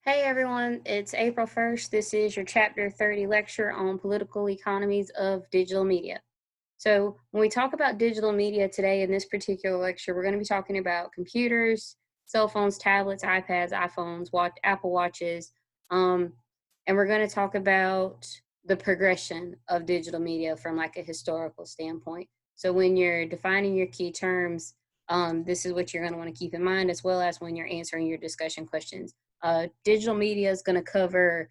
Hey everyone, it's April 1st. This is your Chapter 30 lecture on political economies of digital media. So, when we talk about digital media today in this particular lecture, we're going to be talking about computers, cell phones, tablets, iPads, iPhones, Apple Watches, um, and we're going to talk about the progression of digital media from like a historical standpoint. So, when you're defining your key terms, this is what you're going to want to keep in mind, as well as when you're answering your discussion questions. Digital media is going to cover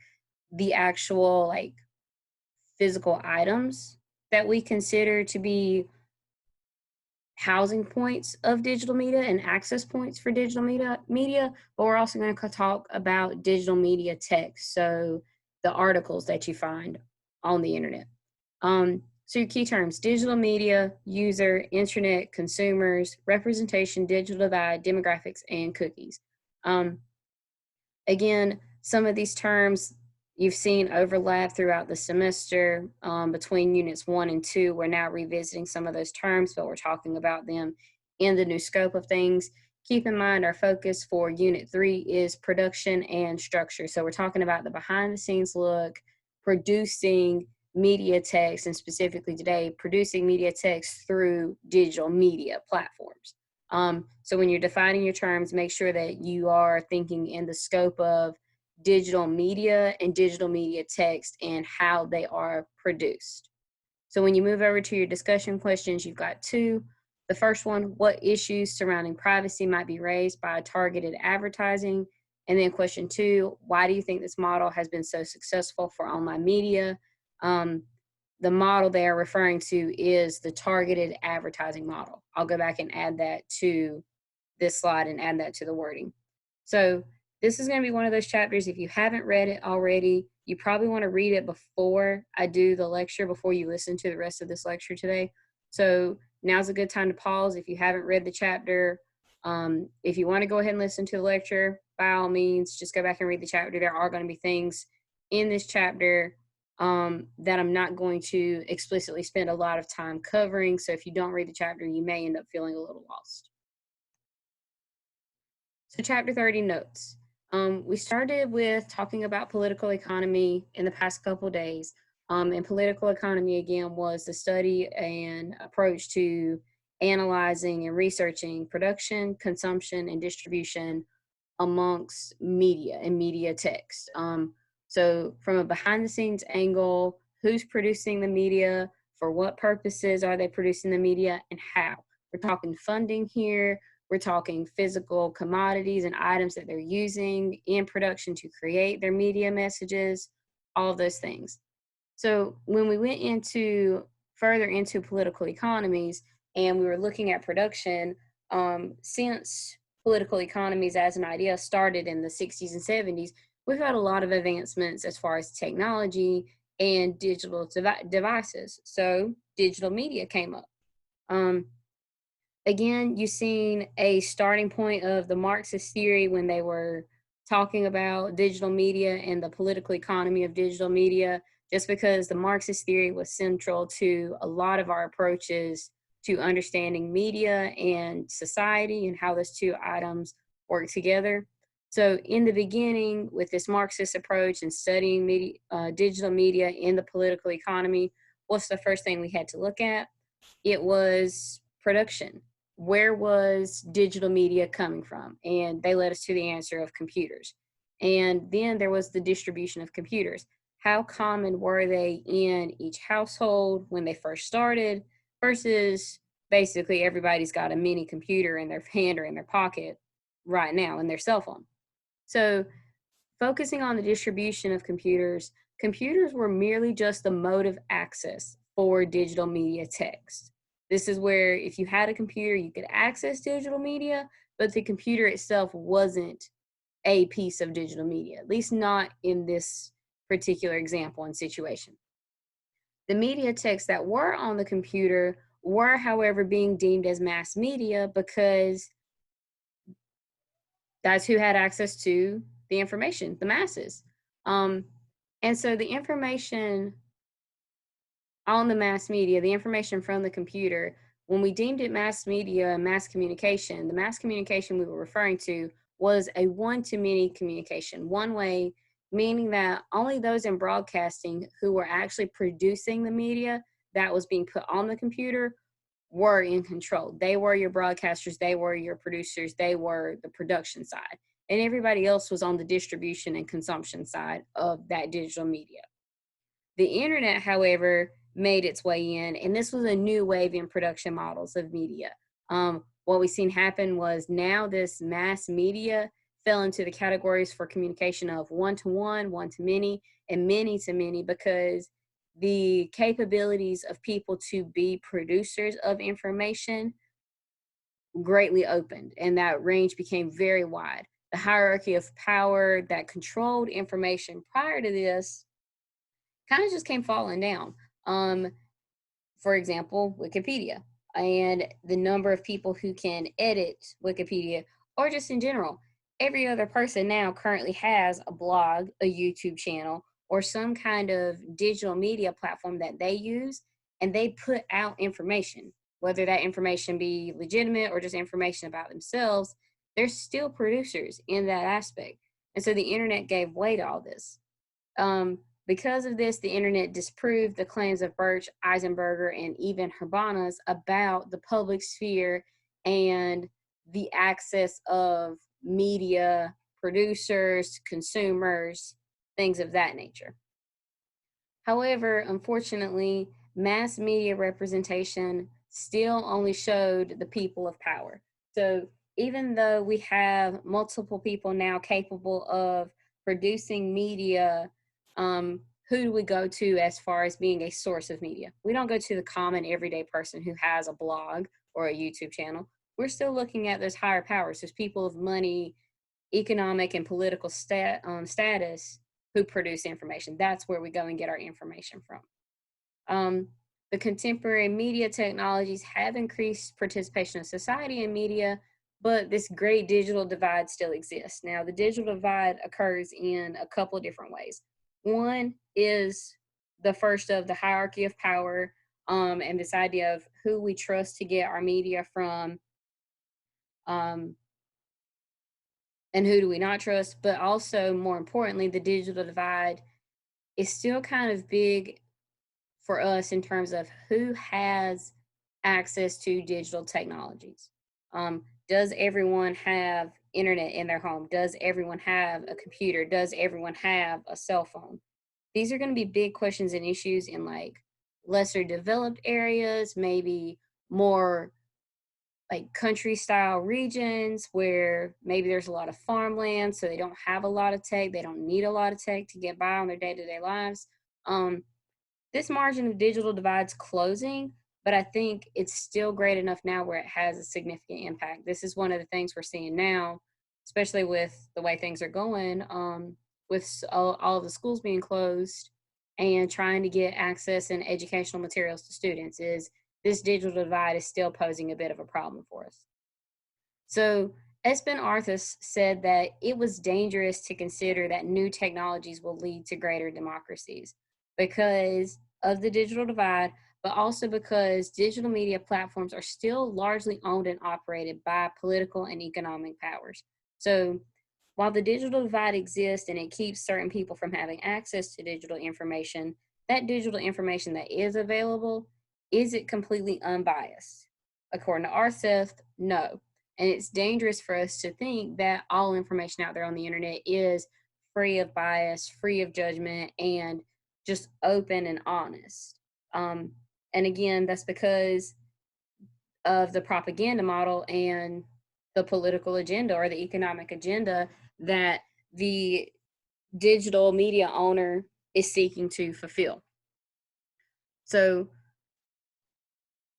the actual like physical items that we consider to be housing points of digital media and access points for digital media, but we're also going to talk about digital media text, so the articles that you find on the internet. So your key terms: digital media, user, internet, consumers, representation, digital divide, demographics, and cookies. um, Again, some of these terms you've seen overlap throughout the semester between units 1 and 2. We're now revisiting some of those terms, but we're talking about them in the new scope of things. Keep in mind our focus for unit 3 is production and structure. So we're talking about the behind the scenes look, producing media text, and specifically today, producing media text through digital media platforms. So when you're defining your terms, make sure that you are thinking in the scope of digital media and digital media text and how they are produced. So when you move over to your discussion questions, you've got two. The first one: what issues surrounding privacy might be raised by targeted advertising? And then question 2: why do you think this model has been so successful for online media? Um, the model they are referring to is the targeted advertising model. I'll go back and add that to this slide and add that to the wording. So this is going to be one of those chapters. If you haven't read it already, you probably want to read it before I do the lecture, before you listen to the rest of this lecture today. So now's a good time to pause if you haven't read the chapter. If you want to go ahead and listen to the lecture, by all means, just go back and read the chapter. There are going to be things in this chapter that I'm not going to explicitly spend a lot of time covering. So if you don't read the chapter, you may end up feeling a little lost. So chapter 30 notes. We started with talking about political economy in the past couple days. And political economy, again, was the study and approach to analyzing and researching production, consumption, and distribution amongst media and media text. So from a behind the scenes angle, who's producing the media, for what purposes are they producing the media, and how? We're talking funding here. We're talking physical commodities and items that they're using in production to create their media messages, all of those things. So when we went into further into political economies and we were looking at production, since political economies as an idea started in the 60s and 70s, we've had a lot of advancements as far as technology and digital devices. So digital media came up. Um, Again, you've seen a starting point of the Marxist theory when they were talking about digital media and the political economy of digital media, just because the Marxist theory was central to a lot of our approaches to understanding media and society and how those two items work together. So, in the beginning, with this Marxist approach and studying digital media in the political economy, what's the first thing we had to look at? It was production. Where was digital media coming from? And they led us to the answer of computers. And then there was the distribution of computers. How common were they in each household when they first started versus basically everybody's got a mini computer in their hand or in their pocket right now in their cell phone. So focusing on the distribution of computers, computers were merely just the mode of access for digital media text. This is where if you had a computer, you could access digital media, but the computer itself wasn't a piece of digital media, at least not in this particular example and situation. The media texts that were on the computer were, however, being deemed as mass media because that's who had access to the information, the masses. Um, and so the information on the mass media, the information from the computer, when we deemed it mass media and mass communication, the mass communication we were referring to was a one-to-many communication. One way, meaning that only those in broadcasting who were actually producing the media that was being put on the computer were in control. They were your broadcasters, they were your producers, they were the production side. And everybody else was on the distribution and consumption side of that digital media. The internet, however, made its way in, and this was a new wave in production models of media. What we've seen happen was now this mass media fell into the categories for communication of one-to-one, one-to-many, and many-to-many, because the capabilities of people to be producers of information greatly opened, and that range became very wide. The hierarchy of power that controlled information prior to this kind of just came falling down. Um, for example, Wikipedia and the number of people who can edit Wikipedia, or just in general, every other person now currently has a blog, a YouTube channel, or some kind of digital media platform that they use, and they put out information, whether that information be legitimate or just information about themselves. They're still producers in that aspect. And so the internet gave way to all this. Because of this, the internet disproved the claims of Birch, Eisenberger, and even Urbanus about the public sphere and the access of media producers, consumers, things of that nature. However, unfortunately, mass media representation still only showed the people of power. So even though we have multiple people now capable of producing media, who do we go to as far as being a source of media? We don't go to the common everyday person who has a blog or a YouTube channel. We're still looking at those higher powers, those people of money, economic and political status who produce information. That's where we go and get our information from. The contemporary media technologies have increased participation of society in media, but this great digital divide still exists. Now, the digital divide occurs in a couple of different ways. One is the first of the hierarchy of power, and this idea of who we trust to get our media from, um, and who do we not trust. But also, more importantly, the digital divide is still kind of big for us in terms of who has access to digital technologies. Does everyone have internet in their home? Does everyone have a computer? Does everyone have a cell phone? These are going to be big questions and issues in like lesser developed areas, maybe more like country style regions where maybe there's a lot of farmland, so they don't have a lot of tech. They don't need a lot of tech to get by on their day to day lives. This margin of digital divide's closing, but I think it's still great enough now where it has a significant impact. This is one of the things we're seeing now, especially with the way things are going, with all of the schools being closed and trying to get access and educational materials to students, is this digital divide is still posing a bit of a problem for us. So Espen Arthus said that it was dangerous to consider that new technologies will lead to greater democracies because of the digital divide, but also because digital media platforms are still largely owned and operated by political and economic powers. So while the digital divide exists and it keeps certain people from having access to digital information, that digital information that is available, is it completely unbiased? According to Arthus, no. And it's dangerous for us to think that all information out there on the internet is free of bias, free of judgment, and just open and honest. And again, that's because of the propaganda model and the political agenda or the economic agenda that the digital media owner is seeking to fulfill. So,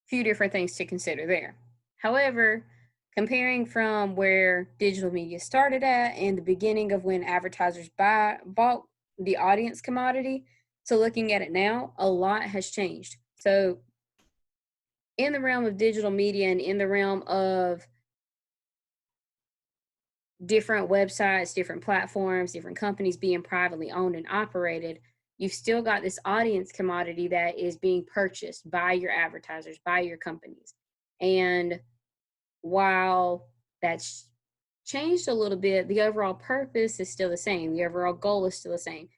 few different things to consider there. However, comparing from where digital media started at and the beginning of when advertisers bought the audience commodity to looking at it now, a lot has changed. So in the realm of digital media and in the realm of different websites, different platforms, different companies being privately owned and operated, you've still got this audience commodity that is being purchased by your advertisers, by your companies. And while that's changed a little bit. The overall purpose is still the same. The overall goal is still the same.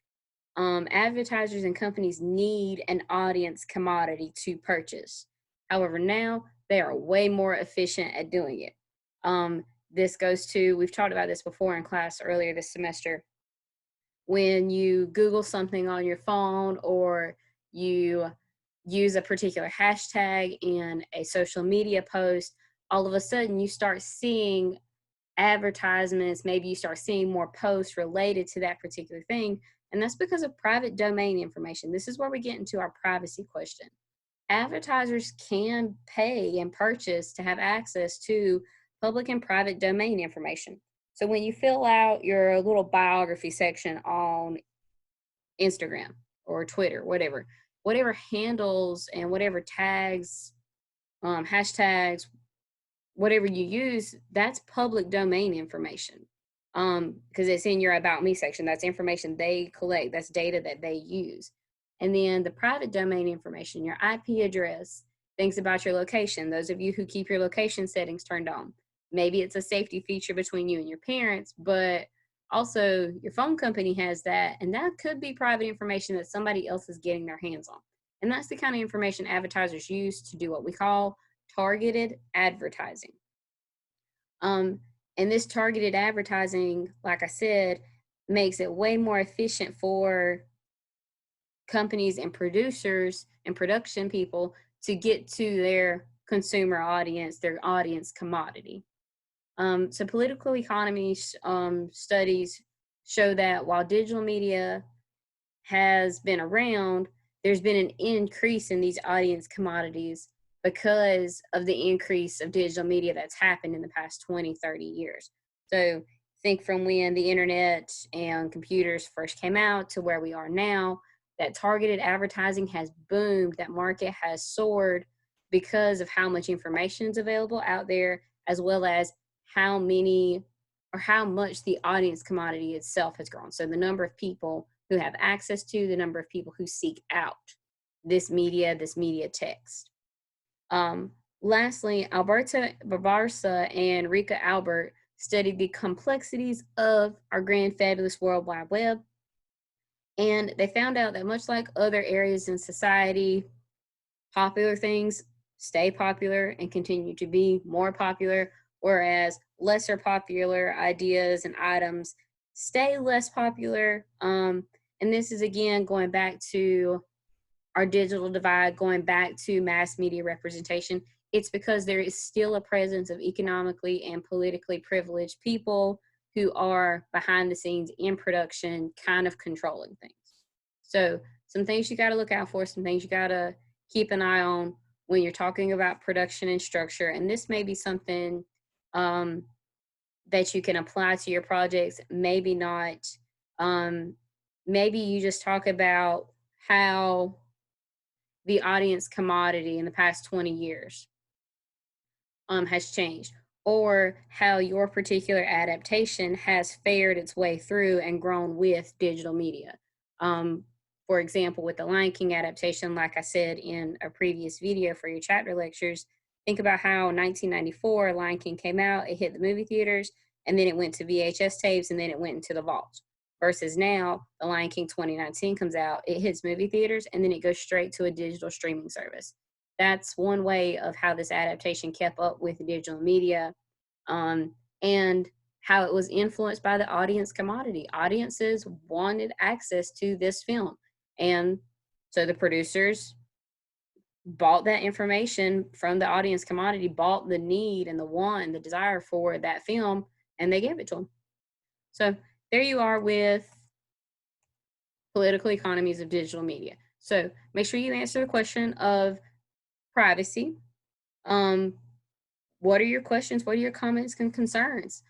Advertisers and companies need an audience commodity to purchase. However, now they are way more efficient at doing it. This goes to, we've talked about this before in class earlier this semester. When you Google something on your phone or you use a particular hashtag in a social media post, all of a sudden you start seeing advertisements, maybe you start seeing more posts related to that particular thing. And that's because of private domain information. This is where we get into our privacy question. Advertisers can pay and purchase to have access to public and private domain information. So when you fill out your little biography section on Instagram or Twitter, whatever handles and whatever tags, hashtags, whatever you use, that's public domain information. Because it's in your About Me section. That's information they collect. That's data that they use. And then the private domain information, your IP address, things about your location. Those of you who keep your location settings turned on. Maybe it's a safety feature between you and your parents, but also your phone company has that. And that could be private information that somebody else is getting their hands on. And that's the kind of information advertisers use to do what we call targeted advertising. And this targeted advertising, like I said, makes it way more efficient for companies and producers and production people to get to their consumer audience, their audience commodity. So political economy studies show that while digital media has been around, there's been an increase in these audience commodities because of the increase of digital media that's happened in the past 20, 30 years. So think from when the internet and computers first came out to where we are now, that targeted advertising has boomed, that market has soared because of how much information is available out there, as well as how many or how much the audience commodity itself has grown. So the number of people who have access to, the number of people who seek out this media text. Lastly, Alberta Babarsa and Rika Albert studied the complexities of our grand fabulous World Wide Web. And they found out that much like other areas in society, popular things stay popular and continue to be more popular, whereas lesser popular ideas and items stay less popular. And this is again going back to our digital divide, going back to mass media representation. It's because there is still a presence of economically and politically privileged people who are behind the scenes in production, kind of controlling things. So some things you got to look out for, some things you got to keep an eye on when you're talking about production and structure. And this may be something that you can apply to your projects, maybe not. Maybe you just talk about how the audience commodity in the past 20 years has changed, or how your particular adaptation has fared its way through and grown with digital media. For example, with the Lion King adaptation, like I said in a previous video for your chapter lectures, think about how in 1994 Lion King came out, it hit the movie theaters, and then it went to VHS tapes, and then it went into the vault. Versus now, The Lion King 2019 comes out, it hits movie theaters, and then it goes straight to a digital streaming service. That's one way of how this adaptation kept up with digital media, and how it was influenced by the audience commodity. Audiences wanted access to this film. And so the producers bought that information from the audience commodity, bought the need and the want and the desire for that film, and they gave it to them. So there you are with political economies of digital media. So make sure you answer the question of privacy. What are your questions? What are your comments and concerns?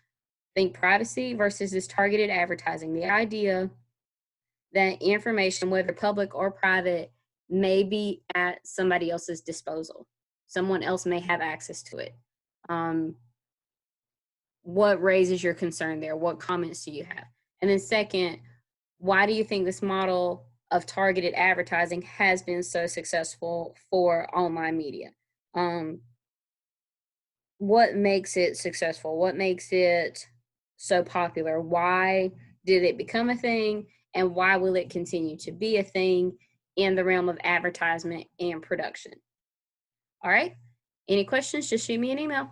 Think privacy versus this targeted advertising. The idea that information, whether public or private, may be at somebody else's disposal. Someone else may have access to it. What raises your concern there? What comments do you have? And then second, why do you think this model of targeted advertising has been so successful for online media? What makes it successful? What makes it so popular? Why did it become a thing? And why will it continue to be a thing in the realm of advertisement and production? All right. Any questions? Just shoot me an email.